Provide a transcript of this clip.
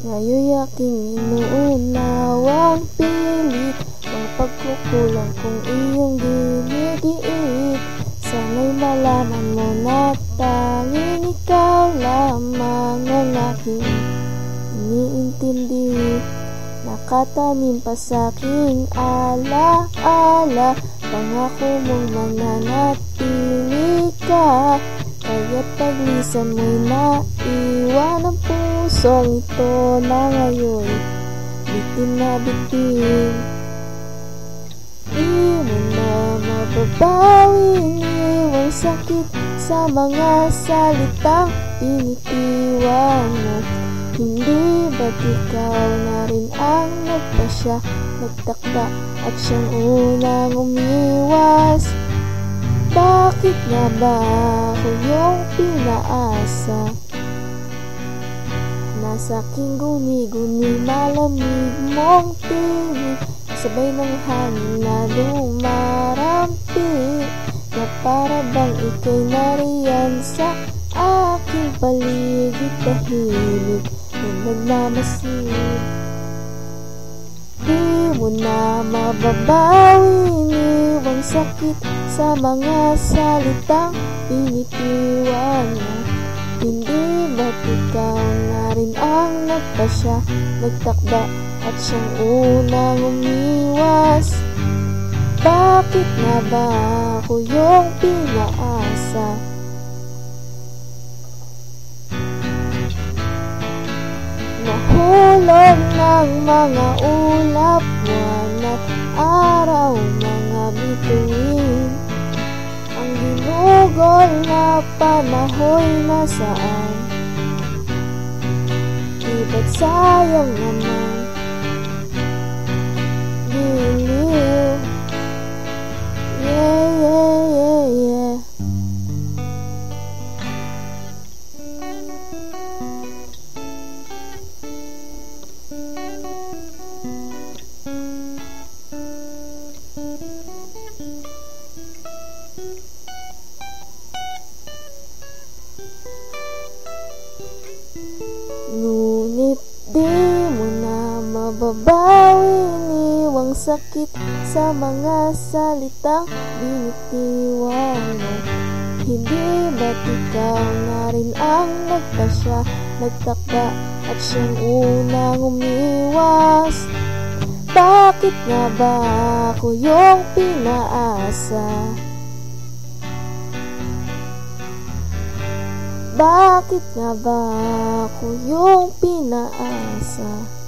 Ngayon'y aking inuunawang pilit ang pagkukulang kong iyong dinidiin. Sana'y malaman mo na tanging ikaw lamang ang aking iniintindi. Nakatanim pa sa'king ala-ala, pangako mong mananatili ka. Kaya't paglisan mo'y naiwan ang pusong ito na ngayon bitin na bitin. Di mo na mababawing iwang sakit sa mga salitang binitiwan mo. Hindi ba't ikaw na rin ang nagpasya, nagtakda at siyang unang umiwas? Bakit nga ba ako yung pinaasa? Nasa aking guni-guni malamig mong tingin, sabay ng hangin na lumarampi, na para bang ika'y nariyan sa aking paligid, tahimik na nagmamasid. Di mo na mababawing iwang sakit sa mga salitang binitiwan mo. Hindi ba't ikaw na rin ang nagpasya, nagtakda at siyang unang umiwas? Bakit nga ba ako yung pinaasa? Nahulog ng mga ulap, buwan at araw, mga bituin. Ang ginugol na panahoy nasaan? Di ba't sayang naman giliw? Yeah, yeah, yeah, yeah. Ngunit di mo na mababawing iwang sakit sa mga salitang binitiwan mo. Hindi ba't ikaw na rin ang nagpasya, nagtakda at siyang unang umiwas? Bakit nga ba ako yung pinaasa? Bakit nga ba ako yung pinaasa?